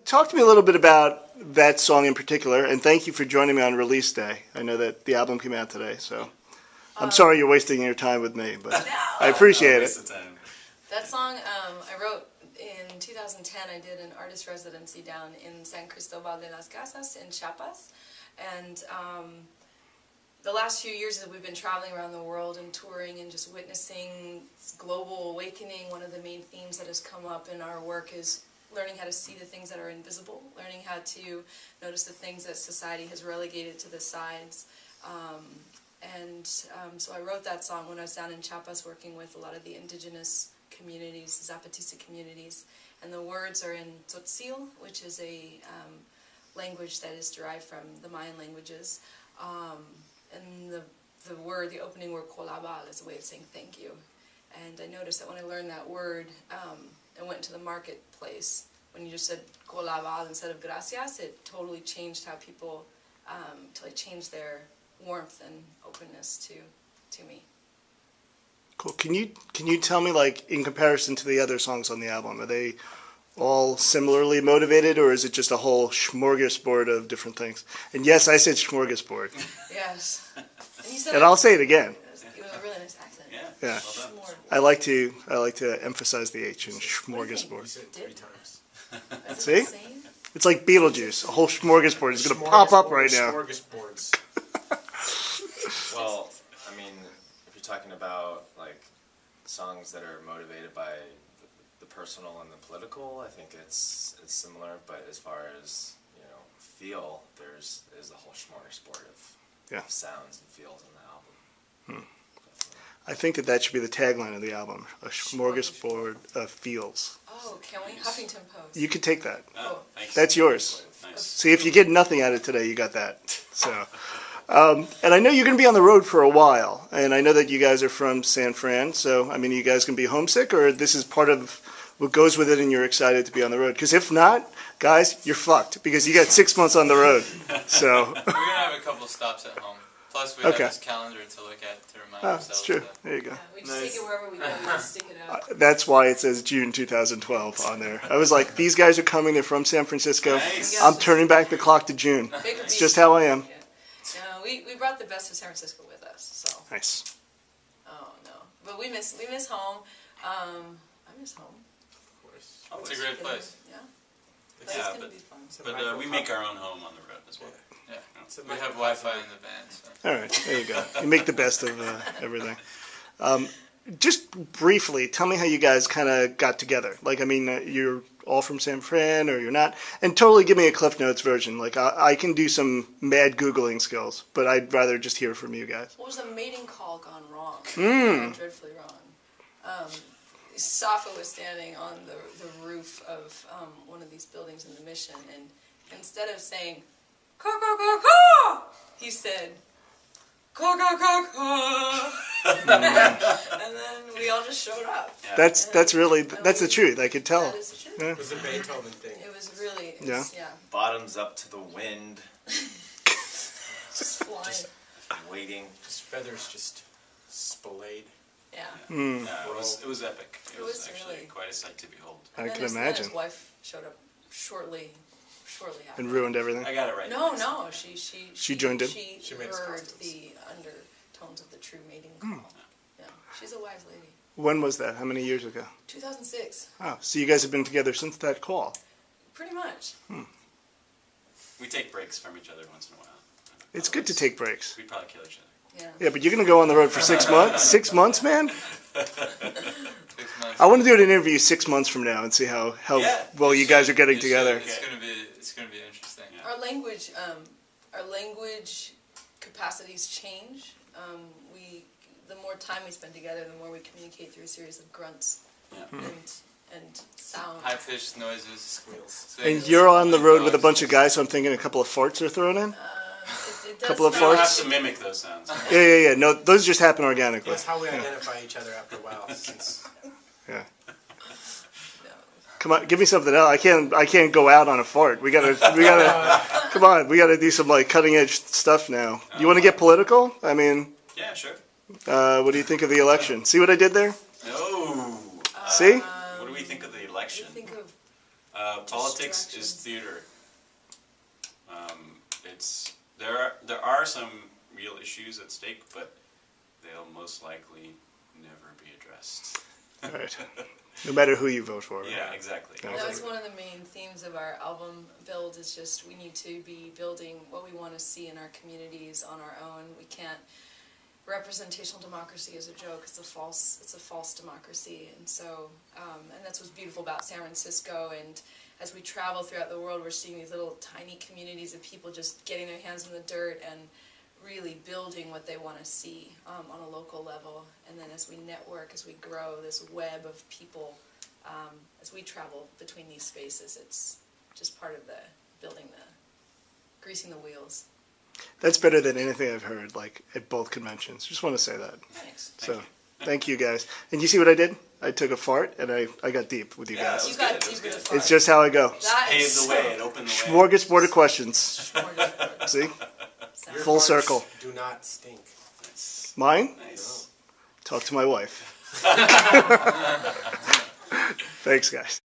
talk to me a little bit about that song in particular, and thank you for joining me on release day. I know that the album came out today, so I'm sorry you're wasting your time with me, but I appreciate it. That song I wrote in 2010. I did an artist residency down in San Cristobal de las Casas in Chiapas, and the last few years that we've been traveling around the world and touring and just witnessing global awakening, one of the main themes that has come up in our work is learning how to see the things that are invisible, learning how to notice the things that society has relegated to the sides. So I wrote that song when I was down in Chiapas working with a lot of the indigenous communities, Zapatista communities, and the words are in Tzotzil, which is a language that is derived from the Mayan languages. And the opening word, kolabal, is a way of saying thank you. And I noticed that when I learned that word, and went to the marketplace, when you just said kolabal instead of gracias, it totally changed how people, changed their warmth and openness to me. Cool. Can you tell me, like, in comparison to the other songs on the album, are they all similarly motivated, or is it just a whole smorgasbord of different things? And yes, I said smorgasbord. Yes. And you said and I'll say it again. It was a really nice accent. Yeah. Well I like to emphasize the H in smorgasbord. You said it 3 times. See? It's like Beetlejuice. A whole smorgasbord is going to pop up right now. Smorgasbords. Well, I mean, if you're talking about like songs that are motivated by the personal and the political, I think it's similar. But as far as feel, there's a whole smorgasbord of sounds and feels in the album. I think that should be the tagline of the album: a smorgasbord of feels. Oh, can we? Huffington Post. You could take that. Oh, thanks. That's yours. Nice. See, if you get nothing out of today, you got that. So, and I know you're going to be on the road for a while, and I know that you guys are from San Fran. So, I mean, are you guys going to be homesick, or this is part of what goes with it, and you're excited to be on the road? Because if not, guys, you're fucked because you got 6 months on the road. So we're gonna have a couple stops at home. Plus, we have this calendar to look at to remind ourselves. That's true. There you go. Yeah, we just take it wherever we go. We just stick it out. That's why it says June 2012 on there. I was like, these guys are coming. They're from San Francisco. Nice. I'm turning back the clock to June. It's just how I am. Yeah. No, we brought the best of San Francisco with us. So. Nice. Oh no, but we miss home. I miss home. Of course. Oh, it's a great place. Yeah. Yeah, It's gonna be fun. but we make our own home on the road as well. Yeah, we have Wi-Fi in the van. So. All right, there you go. You make the best of everything. Just briefly, tell me how you guys kind of got together. Like, I mean, you're all from San Fran, or you're not? And totally give me a Cliff Notes version. Like, I can do some mad Googling skills, but I'd rather just hear from you guys. What was the mating call gone wrong? Gone dreadfully wrong. Safa was standing on the roof of one of these buildings in the Mission, and instead of saying, "Caw, caw, caw, caw," he said, "Caw, caw, caw, caw." And then we all just showed up. Yeah. That's the truth. I could tell. That is the truth. Yeah. It was a Beethoven thing. It was really, Yeah. Bottoms up to the wind, just flying. waiting. Just feathers just splayed. Yeah. Yeah, it was epic. It was was actually really- quite a sight to behold. I And can then imagine. his wife showed up shortly after. And ruined everything. I got it right. No, she joined in? She made us heard costumes. the undertones of the true mating call. Yeah, she's a wise lady. When was that? How many years ago? 2006, Oh, so you guys have been together since that call. pretty much. We take breaks from each other once in a while. It's good to take breaks. We'd probably kill each other. Yeah. Yeah, but you're going to go on the road for 6 months? 6 months, man? 6 months. I want to do an interview 6 months from now and see how well you guys are getting You together. should. It's gonna be interesting. Yeah. Our language capacities change. The more time we spend together, the more we communicate through a series of grunts and sounds. High-pitched noises, Squeals. And you're on the road with a bunch of guys, so I'm thinking a couple of farts are thrown in? It does Couple of We don't have farts? to mimic those sounds. Yeah. No, those just happen organically. That's how we identify each other after a while. Since Yeah. No. Come on, give me something else. I can't go out on a fart. We gotta, come on, we gotta do some like cutting edge stuff now. You want to get political? I mean, Yeah, sure. what do you think of the election? See what I did there? Oh. See? What do we think of the election? I think of Politics is Distractions. theater. There are some real issues at stake, but they'll most likely never be addressed. Right. No matter who you vote for. Right? Yeah, exactly. Yeah. That was one of the main themes of our album build, is just we need to be building what we want to see in our communities on our own. We can't, representational democracy is a joke, it's a false democracy. And so, and that's what's beautiful about San Francisco, and as we travel throughout the world, we're seeing these little tiny communities of people just getting their hands in the dirt and really building what they want to see on a local level. And then as we network, as we grow this web of people, as we travel between these spaces, it's just part of the greasing the wheels. That's better than anything I've heard, like, at both conventions. Just want to say that. Thanks. So, thank you guys. And you see what I did? I took a fart, and I got deep with you Yeah, guys. You got good, that deep was with good. the fart. It's just how I go. That Paved is the way, it opened the way. Smorgasbord of questions. smorgasbord. See? Sounds Your Full farts circle. Do not stink. Nice. Mine? Nice. Talk to my wife. Thanks, guys.